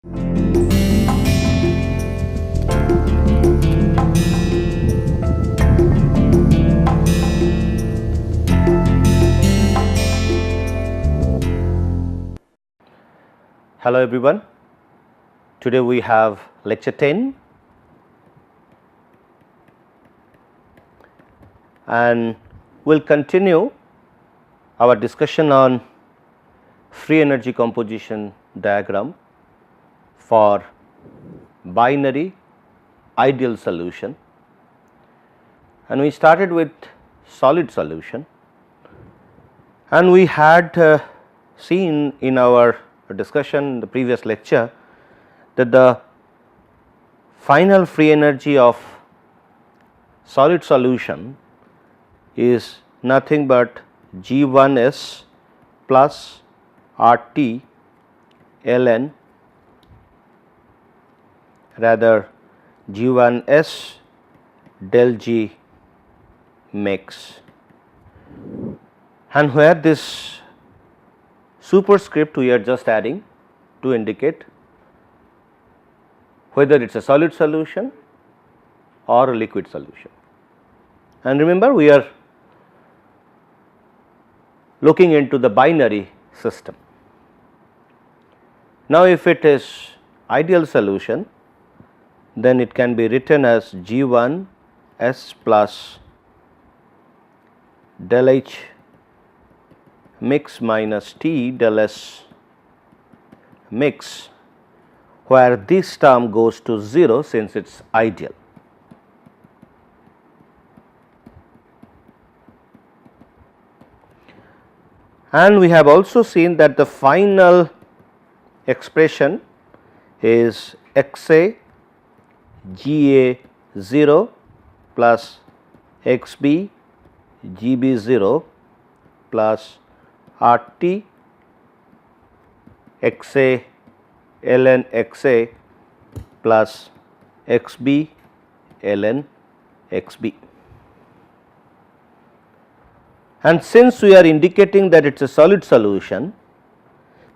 Hello everyone, today we have lecture 10 and we will continue our discussion on free energy composition diagram for binary ideal solution, and we started with solid solution, and we had seen in our discussion in the previous lecture that the final free energy of solid solution is nothing but G1s plus RT ln rather G1s del G mix, and where this superscript we are just adding to indicate whether it is a solid solution or a liquid solution. And remember, we are looking into the binary system. Now, if it is ideal solution, then it can be written as G1 S plus del H mix minus T del S mix, where this term goes to 0 since it is ideal. And we have also seen that the final expression is XA GA 0 plus XB GB 0 plus RT XA ln XA plus XB ln XB. And since we are indicating that it is a solid solution,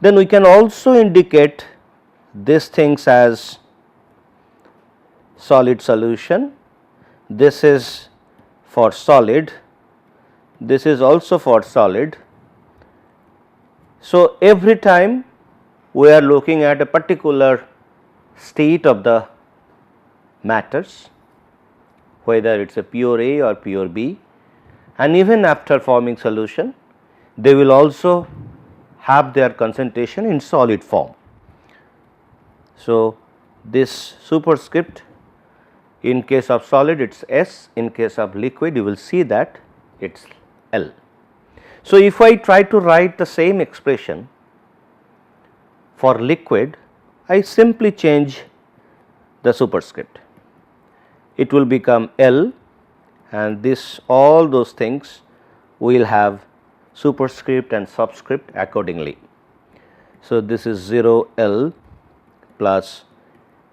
then we can also indicate these things as solid solution. This is for solid, this is also for solid. So, every time we are looking at a particular state of the matters, whether it is a pure A or pure B, and even after forming solution, they will also have their concentration in solid form. So, this superscript in case of solid it is S, in case of liquid you will see that it is L. So, if I try to write the same expression for liquid, I simply change the superscript. It will become L, and this all those things will have superscript and subscript accordingly. So, this is 0 L plus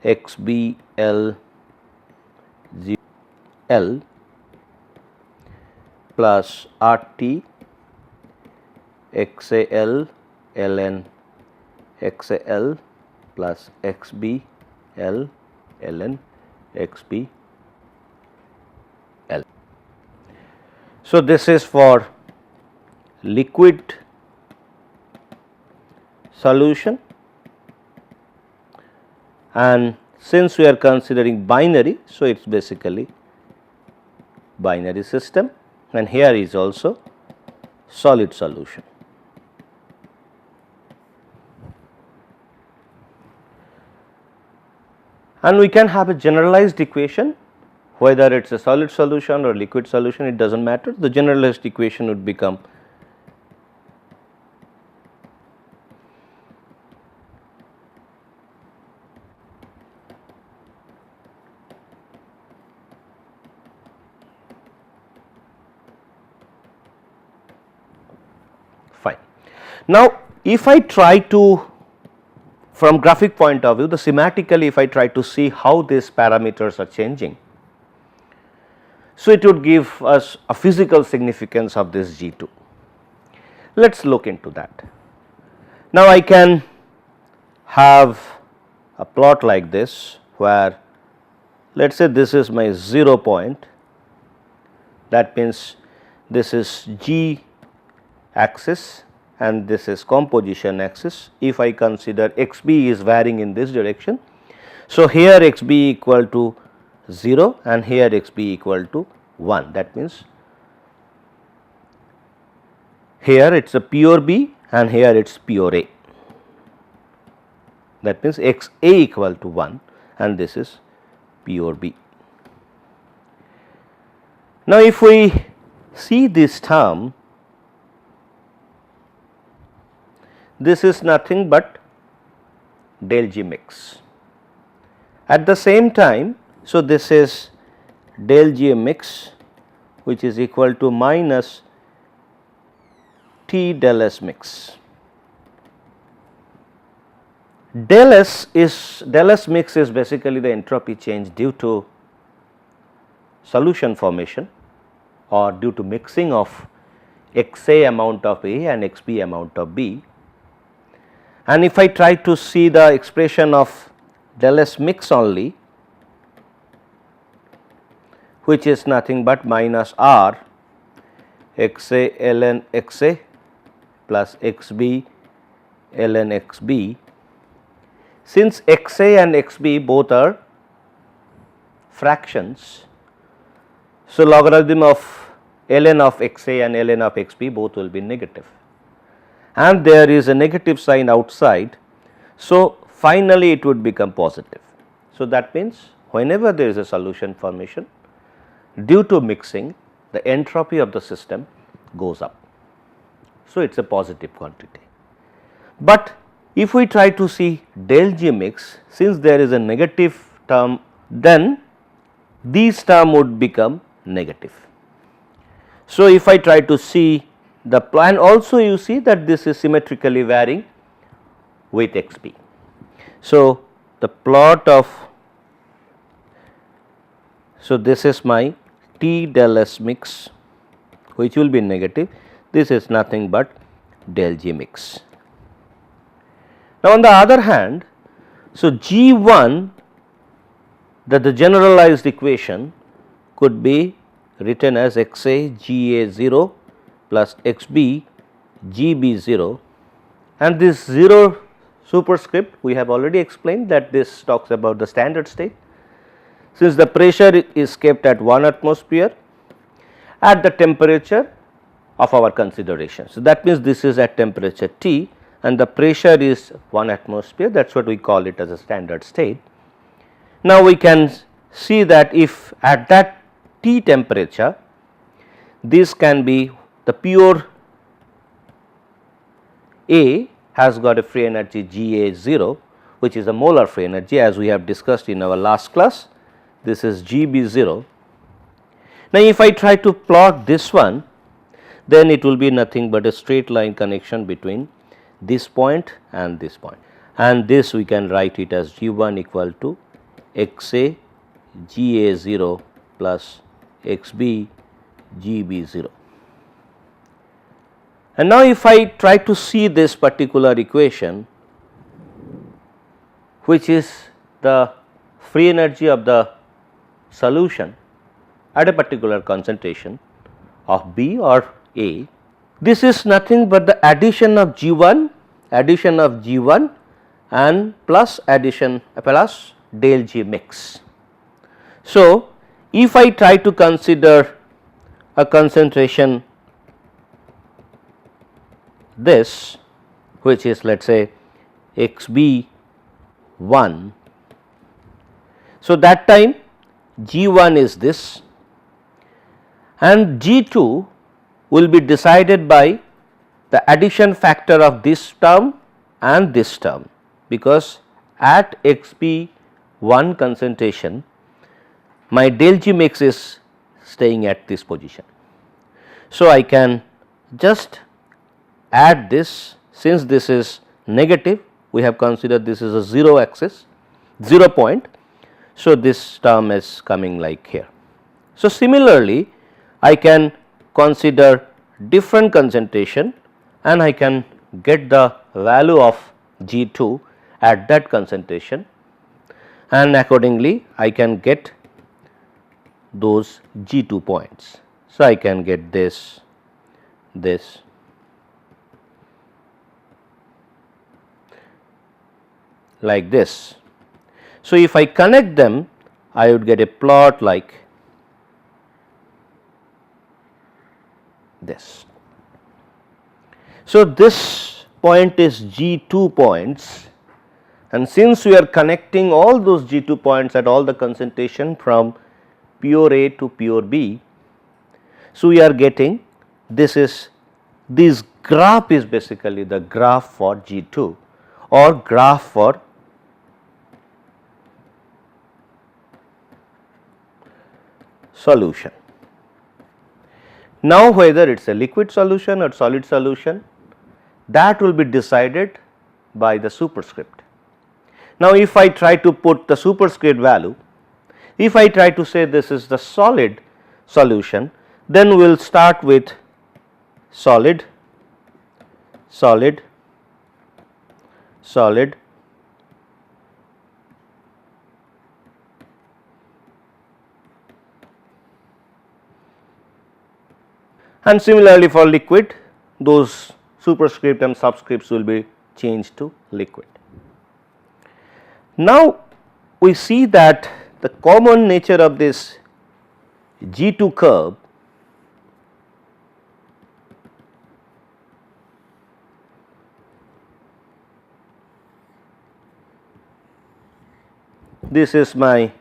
XB L 0 L plus RT XAL ln XAL plus XBL ln XBL. So, this is for liquid solution, and since we are considering binary, so it is basically binary system, and here is also solid solution. And we can have a generalized equation, whether it is a solid solution or liquid solution, it does not matter. The generalized equation would become fine. Now, if I try to, from graphic point of view, the schematically if I try to see how these parameters are changing, so it would give us a physical significance of this G2. Let us look into that. Now, I can have a plot like this, where let us say this is my 0 point, that means this is G axis and this is composition axis. If I consider x b is varying in this direction, so here x b equal to 0 and here x b equal to 1, that means here it is a pure B and here it is pure A, that means x A equal to 1 and this is pure B. Now, if we see this term, this is nothing but del G mix. At the same time, so this is del G mix, which is equal to minus T del S mix. Del S mix is basically the entropy change due to solution formation or due to mixing of x A amount of A and x B amount of B. And if I try to see the expression of del S mix only, which is nothing but minus R x A ln x A plus x B ln x B. Since x A and x B both are fractions, so logarithm of ln of x A and ln of x B both will be negative, and there is a negative sign outside. So, finally it would become positive. So, that means whenever there is a solution formation, due to mixing, the entropy of the system goes up. So, it is a positive quantity. But if we try to see del G mix, since there is a negative term, then these term would become negative. So, if I try to see the plan, also you see that this is symmetrically varying with x b. So, the plot of, so this is my T del S mix, which will be negative, this is nothing but del G mix. Now, on the other hand, so G1, that the generalized equation could be written as x A G A 0 plus x B G B 0, and this 0 superscript we have already explained that this talks about the standard state. Since the pressure is kept at 1 atmosphere at the temperature of our consideration. So, that means this is at temperature T and the pressure is 1 atmosphere, that is what we call it as a standard state. Now, we can see that if at that T temperature, this can be the pure A has got a free energy G A 0, which is a molar free energy, as we have discussed in our last class. This is G B 0. Now, if I try to plot this one, then it will be nothing but a straight line connection between this point and this point, and this we can write it as G 1 equal to x A G A 0 plus x B G B 0. And now, if I try to see this particular equation, which is the free energy of the solution at a particular concentration of B or A, this is nothing but the addition of G1 and plus addition plus del G mix. So, if I try to consider a concentration this, which is let us say x B 1, so that time G1 is this and G2 will be decided by the addition factor of this term and this term, because at x B 1 concentration my del G mix is staying at this position. So, I can just add this, since this is negative, we have considered this is a 0 axis, 0 point. So, this term is coming like here. So, similarly, I can consider different concentration and I can get the value of G2 at that concentration and accordingly I can get those G2 points. So, I can get this like this. So, if I connect them, I would get a plot like this. So, this point is G2 points, and since we are connecting all those G2 points at all the concentration from pure A to pure B, so we are getting this graph is basically the graph for G2 or graph for solution. Now, whether it is a liquid solution or solid solution, that will be decided by the superscript. Now, if I try to put the superscript value, if I try to say this is the solid solution, then we will start with solid, solid, solid, and similarly for liquid, those superscript and subscripts will be changed to liquid. Now, we see that the common nature of this G2 curve this is my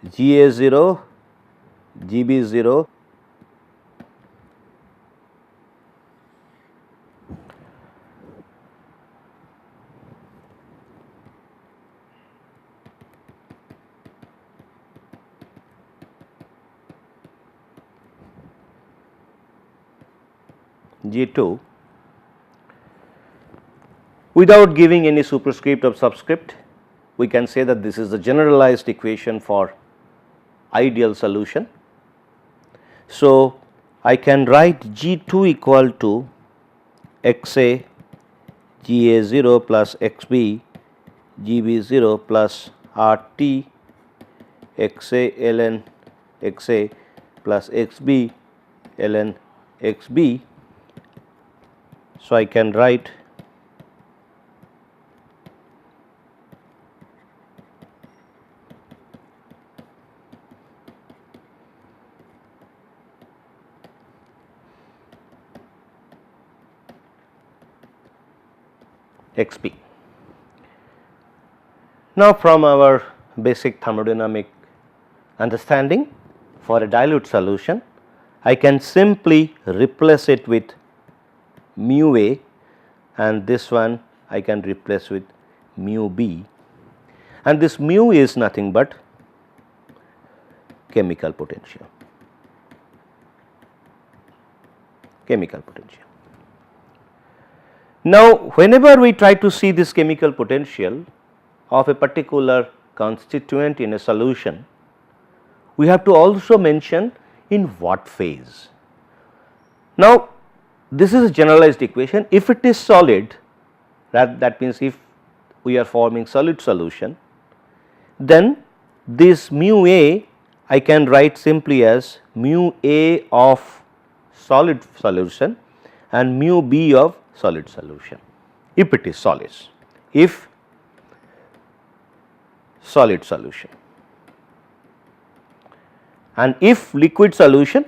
GA0, GB0, G2 without giving any superscript or subscript. We can say that this is the generalized equation for ideal solution. So, I can write G2 equal to XA GA0 plus XB GB0 plus RT XA ln XA plus XB ln XB. So, I can write XP. Now, from our basic thermodynamic understanding, for a dilute solution, I can simply replace it with mu A, and this one I can replace with mu B, and this mu is nothing but chemical potential. Now, whenever we try to see this chemical potential of a particular constituent in a solution, we have to also mention in what phase. Now, this is a generalized equation. If it is solid, that means if we are forming solid solution, then this mu A I can write simply as mu A of solid solution and mu B of solid solution, if it is solid. If solid solution, and if liquid solution,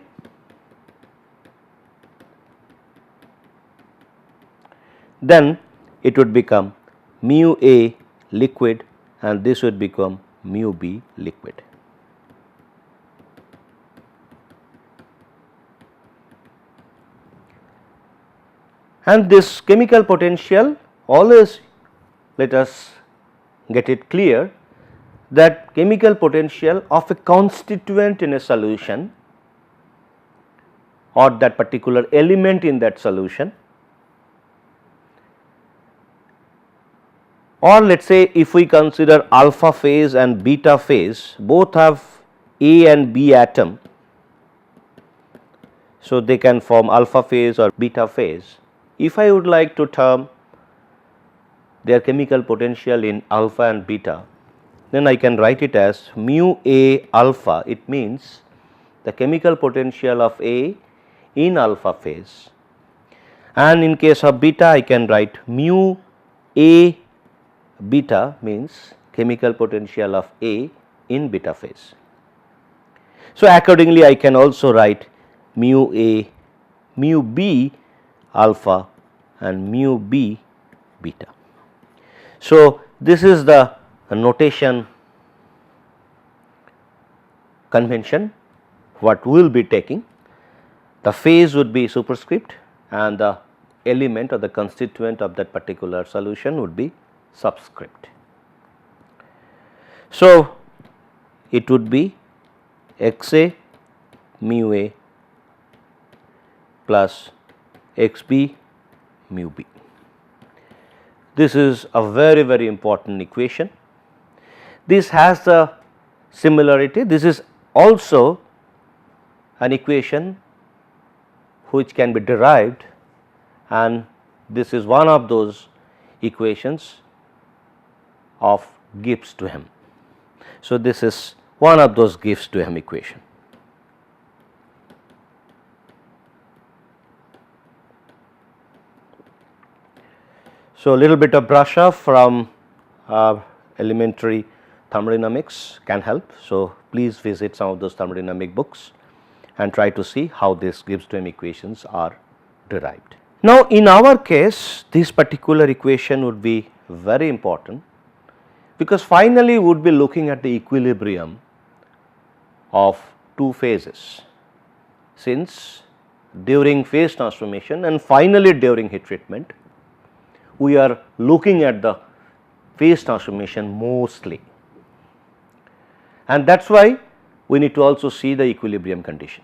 then it would become mu A liquid and this would become mu B liquid. And this chemical potential, always let us get it clear that chemical potential of a constituent in a solution or that particular element in that solution, or let us say if we consider alpha phase and beta phase, both have A and B atom. So, they can form alpha phase or beta phase. If I would like to term their chemical potential in alpha and beta, then I can write it as mu A alpha. It means the chemical potential of A in alpha phase, and in case of beta I can write mu A beta means chemical potential of A in beta phase. So, accordingly I can also write mu A, mu B alpha and mu B beta. So, this is the notation convention what we will be taking. The phase would be superscript and the element or the constituent of that particular solution would be subscript. So, it would be x A mu A plus x B mu B. This is a very, very important equation. This has the similarity. This is also an equation which can be derived, and this is one of those equations of Gibbs to Hem. So, this is one of those Gibbs to Hem equation. So, a little bit of brush off from elementary thermodynamics can help. So, please visit some of those thermodynamic books and try to see how these Gibbs to Hem equations are derived. Now, in our case this particular equation would be very important, because finally we would be looking at the equilibrium of two phases, since during phase transformation and finally during heat treatment we are looking at the phase transformation mostly, and that is why we need to also see the equilibrium condition.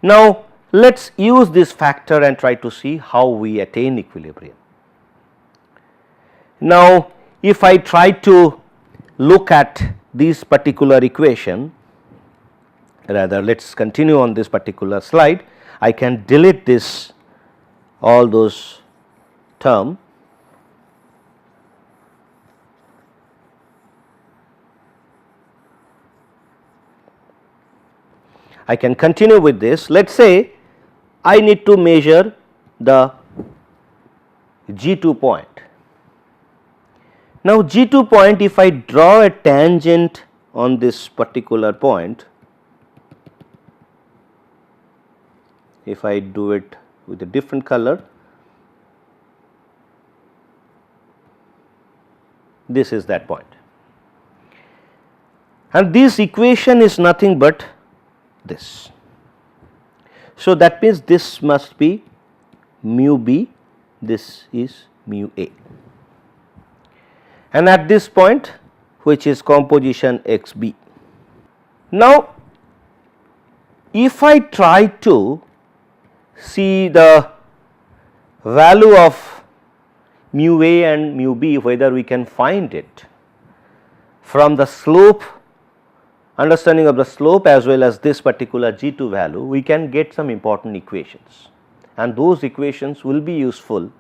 Now, let us use this factor and try to see how we attain equilibrium. Now, if I try to look at this particular equation, rather let us continue on this particular slide, I can delete this all those term. I can continue with this. Let us say I need to measure the G2 point. Now, G2 point, if I draw a tangent on this particular point, if I do it with a different color, this is that point, and this equation is nothing but this. So, that means this must be mu B, this is mu A, and at this point which is composition x B. Now, if I try to see the value of mu A and mu B, whether we can find it from the slope, understanding of the slope as well as this particular G2 value, we can get some important equations, and those equations will be useful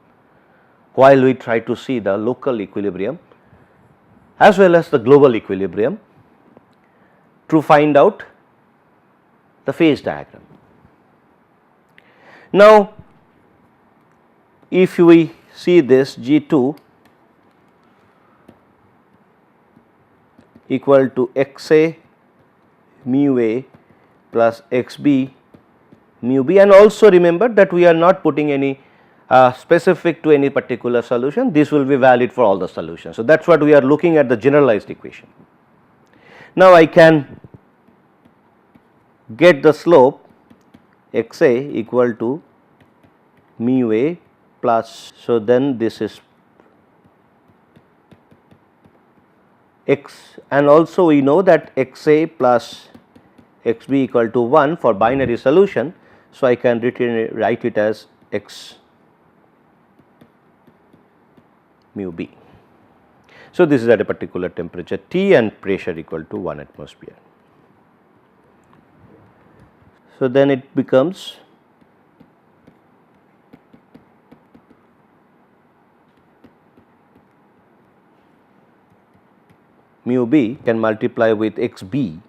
while we try to see the local equilibrium as well as the global equilibrium to find out the phase diagram. Now, if we see this G2 equal to x A mu A plus x B mu B, and also remember that we are not putting any specific to any particular solution, this will be valid for all the solutions. So, that is what we are looking at, the generalized equation. Now, I can get the slope x A equal to mu A plus, so then this is x, and also we know that x A plus x B equal to 1 for binary solution. So, I can write it as x mu B. So, this is at a particular temperature T and pressure equal to 1 atmosphere. So, then it becomes mu b can multiply with x b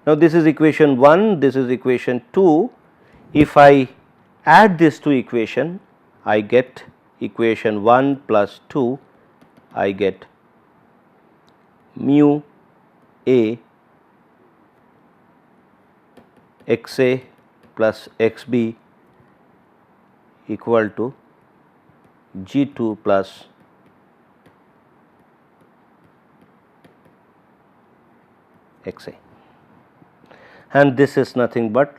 Now, this is equation 1, this is equation 2. If I add these two equation, I get equation 1 plus 2, I get mu a x a plus x b equal to g 2 plus x a, and this is nothing but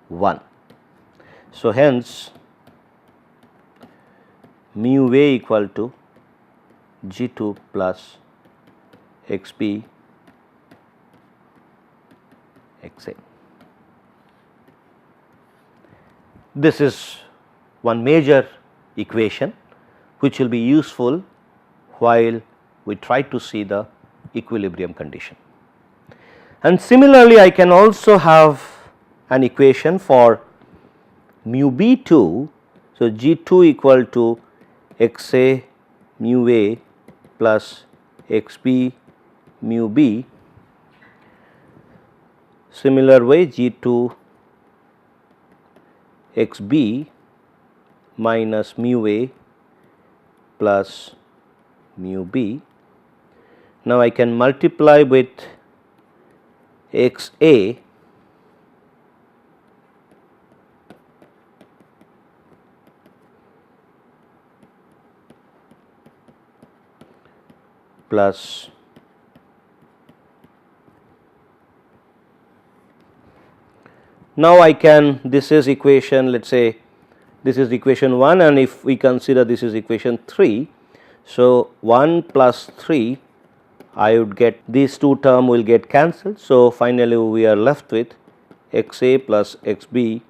1. So, hence mu a equal to g 2 plus x b x a. This is one major equation which will be useful while we try to see the equilibrium condition. And similarly, I can also have an equation for mu b 2. So, g 2 equal to x a mu a plus x b mu b. Similar way, g 2 x b minus mu a plus mu b. Now, I can multiply with x a plus now I can, this is equation, let us say this is equation 1, and if we consider this is equation 3. So, 1 plus 3, I would get these two term will get cancelled. So, finally, we are left with x a plus x b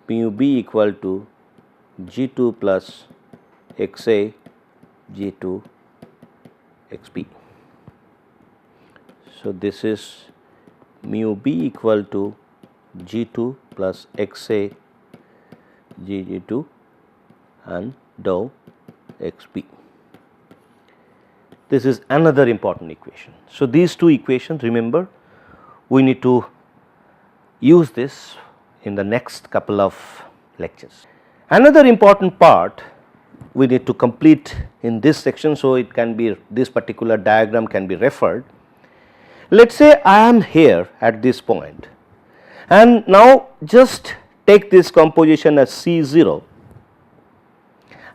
mu b equal to g 2 plus x a g 2 x b. So, this is mu b equal to g 2 plus x a g 2 and dou x b. This is another important equation. So, these two equations, remember, we need to use this in the next couple of lectures. Another important part we need to complete in this section. So, it can be, this particular diagram can be referred. Let us say I am here at this point, and now just take this composition as C0,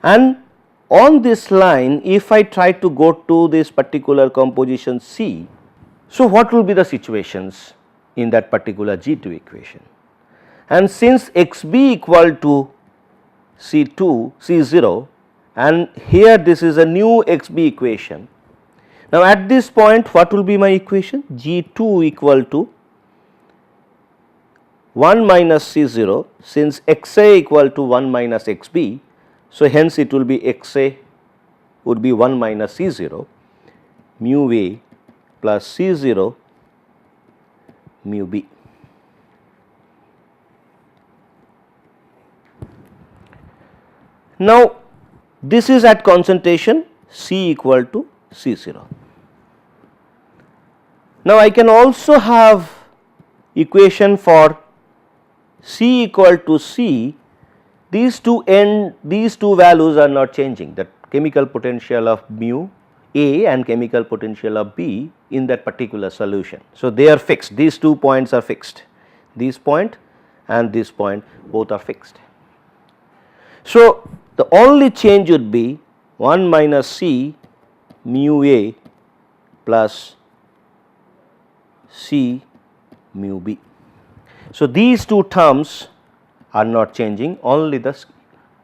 and on this line if I try to go to this particular composition C, so what will be the situations in that particular G2 equation? And since xb equal to C2 C0, and here this is a new xb equation. Now, at this point what will be my equation? G2 equal to 1 minus C0, since xa equal to 1 minus xb. So, hence it will be xa would be 1 minus C0 mu a plus C0 mu b. Now, this is at concentration C equal to C0. Now, I can also have equation for C equal to C. These two values are not changing, the chemical potential of mu A and chemical potential of B in that particular solution. So, they are fixed, these 2 points are fixed, this point and this point both are fixed. So, the only change would be 1 minus C mu A plus C mu B. So, these two terms are not changing, only the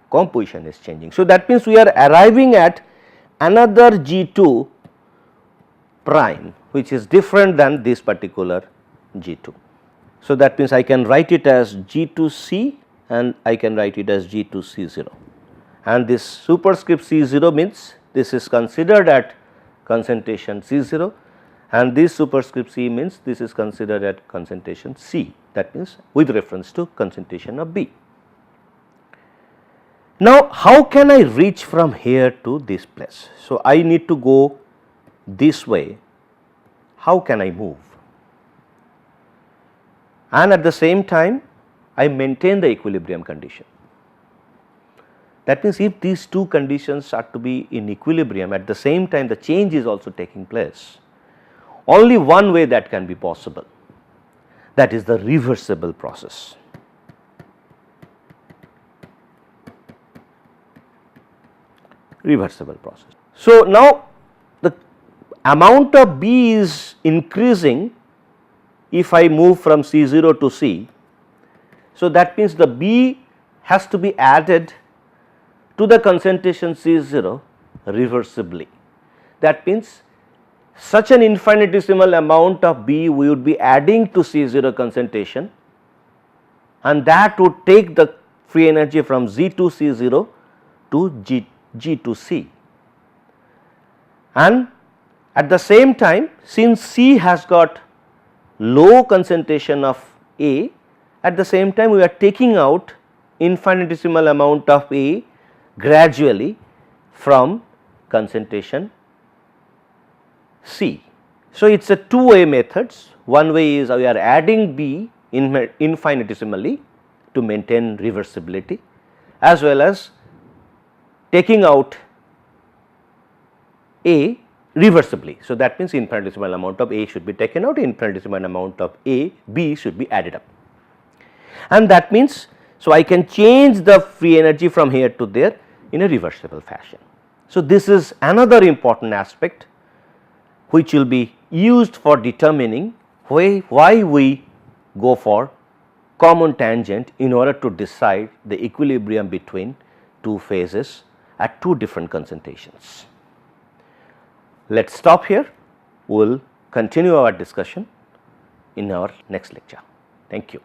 composition is changing. So, that means we are arriving at another G2 prime which is different than this particular G2. So, that means I can write it as G2C and I can write it as G2C0, and this superscript C0 means this is considered at concentration C0, and this superscript C means this is considered at concentration C. that means with reference to concentration of B. Now, how can I reach from here to this place? So, I need to go this way. How can I move? And at the same time I maintain the equilibrium condition. That means, if these two conditions are to be in equilibrium, at the same time the change is also taking place, only one way that can be possible, that is the reversible process. Reversible process. So, now the amount of B is increasing if I move from C0 to C. So, that means the B has to be added to the concentration C0 reversibly. That means, such an infinitesimal amount of B we would be adding to C0 concentration, and that would take the free energy from Z to C0 to G to C. And at the same time, since C has got low concentration of A, at the same time we are taking out infinitesimal amount of A gradually from concentration C. So, it is a two-way methods. One way is we are adding B infinitesimally to maintain reversibility, as well as taking out A reversibly. So, that means infinitesimal amount of A should be taken out, infinitesimal amount of B should be added up, and that means, so I can change the free energy from here to there in a reversible fashion. So, this is another important aspect which will be used for determining why we go for common tangent in order to decide the equilibrium between two phases at two different concentrations. Let us stop here. We will continue our discussion in our next lecture. Thank you.